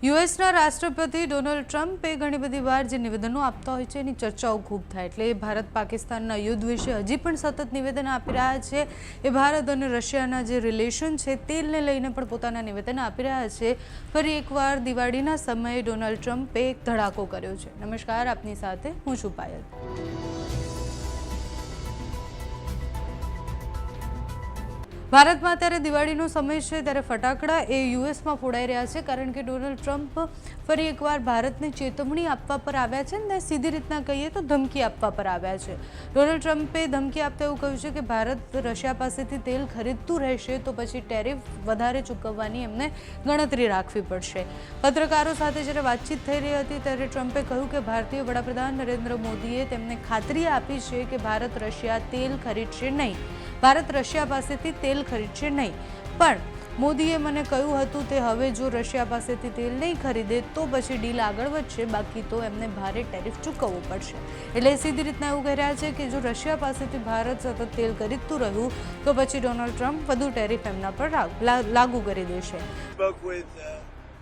યુએસના રાષ્ટ્રપતિ ડોનાલ્ડ ટ્રમ્પે ઘણી બધી વાર જે નિવેદનો આપતા હોય છે એની ચર્ચાઓ ખૂબ થાય એટલે ભારત પાકિસ્તાનના યુદ્ધ વિશે હજી પણ સતત નિવેદન આપી રહ્યા છે। એ ભારત અને રશિયાના જે રિલેશન છે તેલને લઈને પણ પોતાના નિવેદન આપી રહ્યા છે। ફરી એકવાર દિવાળીના સમયે ડોનાલ્ડ ટ્રમ્પે એક ધડાકો કર્યો છે। નમસ્કાર, આપની સાથે હું છું પાયલ। ભારતમાં અત્યારે દિવાળીનો સમય છે ત્યારે ફટાકડા એ યુએસમાં ફોડાઈ રહ્યા છે કારણ કે ડોનાલ્ડ ટ્રમ્પ ફરી એકવાર ભારતને ચેતવણી આપવા પર આવ્યા છે અને સીધી રીતના કહીએ તો ધમકી આપવા પર આવ્યા છે। ડોનાલ્ડ ટ્રમ્પે ધમકી આપતા એવું કહ્યું છે કે ભારત રશિયા પાસેથી તેલ ખરીદતું રહેશે તો પછી ટેરિફ વધારે ચૂકવવાની એમને ગણતરી રાખવી પડશે। પત્રકારો સાથે જ્યારે વાતચીત થઈ રહી હતી ત્યારે ટ્રમ્પે કહ્યું કે ભારતીય વડાપ્રધાન નરેન્દ્ર મોદીએ તેમને ખાતરી આપી છે કે ભારત રશિયા તેલ ખરીદશે નહીં, ભારત રશિયા પાસેથી તેલ ખરીદશે નહીં। પણ મોદીએ મને કહ્યું હતું તે હવે જો રશિયા પાસેથી તેલ નહીં ખરીદે તો પછી ડીલ આગળ વધશે, બાકી તો એમને ભારે ટેરિફ ચૂકવવું પડશે। એટલે સીધી રીતના એવું કહી રહ્યા છે કે જો રશિયા પાસેથી ભારત સતત તેલ ખરીદતું રહ્યું તો પછી ડોનાલ્ડ ટ્રમ્પ વધુ ટેરિફ એમના પર લાગુ કરી દેશે।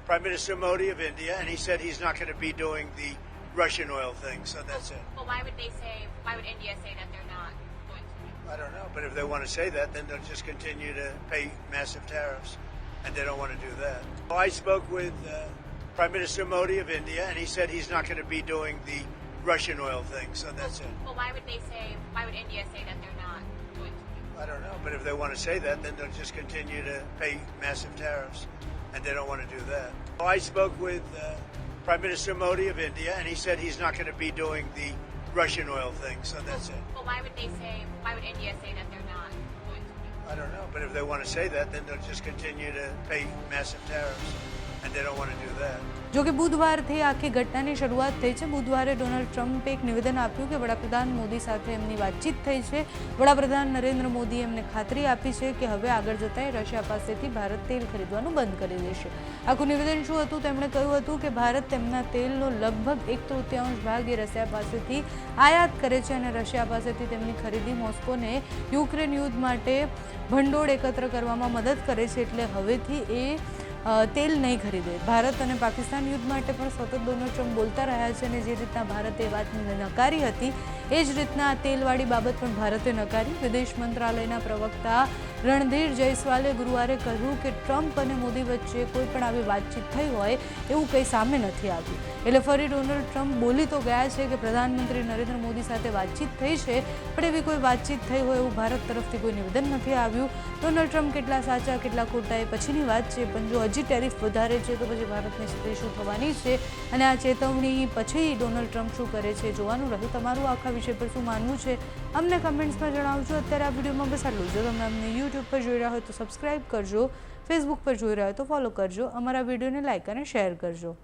Prime Minister Modi of India, and he said he's not going to be doing the Russian oil thing, so that's it. Well, why would India say that they're not going to? I don't know, but if they want to say that, then they'll just continue to pay massive tariffs, and they don't want to do that. I spoke with Prime Minister Modi of India, and he said he's not going to be doing the Russian oil thing, so that's it. Well, why would India say that they're not going to? I don't know, but if they want to say that, then they'll just continue to pay massive tariffs, and they don't want to do that. I spoke with Prime Minister Modi of India, and he said he's not going to be doing the Russian oil thing, so that's it. Well, why would India say that they're not going to? I don't know, but if they want to say that, then they'll just continue to pay massive tariffs, and they don't want to do that. જો કે બુધવારથી આખી ઘટનાની શરૂઆત થઈ છે। બુધવારે Donald ટ્રમ્પે એક નિવેદન આપ્યું કે વડાપ્રધાન મોદી સાથે એમની વાતચીત થઈ છે। વડાપ્રધાન નરેન્દ્ર મોદીએ એમને ખાતરી આપી છે કે હવે આગળ જતાં રશિયા પાસેથી ભારત તેલ ખરીદવાનું બંધ કરી દેશે। આખું નિવેદન શું હતું? તેમણે કહ્યું હતું કે ભારત તેમના તેલનો લગભગ 1/3 ભાગ એ રશિયા પાસેથી આયાત કરે છે અને રશિયા પાસેથી તેમની ખરીદી મોસ્કોને યુક્રેન યુદ્ધ માટે ભંડોળ એકત્ર કરવામાં મદદ કરે છે। એટલે હવેથી એ તેલ નહીં ખરીદે। ભારત અને પાકિસ્તાન યુદ્ધ માટે પણ સતત ડોનાલ્ડ ટ્રમ્પ બોલતા રહ્યા છે અને જે રીતના ભારતે વાતને નકારી હતી એ જ રીતના આ તેલવાળી બાબત પણ ભારતે નકારી। વિદેશ મંત્રાલયના પ્રવક્તા રણધીર જયસ્વાલે ગુરુવારે કહ્યું કે ટ્રમ્પ અને મોદી વચ્ચે કોઈ પણ આવી વાતચીત થઈ હોય એવું કંઈ સામે નથી આવ્યું। એટલે ફરી ડોનાલ્ડ ટ્રમ્પ બોલી તો ગયા છે કે પ્રધાનમંત્રી નરેન્દ્ર મોદી સાથે વાતચીત થઈ છે પણ એવી કોઈ વાતચીત થઈ હોય એવું ભારત તરફથી કોઈ નિવેદન નથી આવ્યું। ડોનાલ્ડ ટ્રમ્પ કેટલા સાચા કેટલા ખોટા એ પછીની વાત છે, પણ જો હજી ટેરિફ વધારે છે તો પછી ભારતની સ્થિતિ શું થવાની છે અને આ ચેતવણી પછી ડોનાલ્ડ ટ્રમ્પ શું કરે છે જોવાનું રહ્યું। તમારું આખા વિષય પર શું માનવું છે અમને કમેન્ટ્સમાં જણાવજો। અત્યારે આ વિડીયોમાં બસ આટલું। જો તમે અમને યુટ્યુબ પર જોઈ રહ્યા હોય તો સબસ્ક્રાઈબ કરજો, ફેસબુક પર જોઈ રહ્યા હોય તો ફોલો કરજો, અમારા વિડીયોને લાઈક અને શેર કરજો।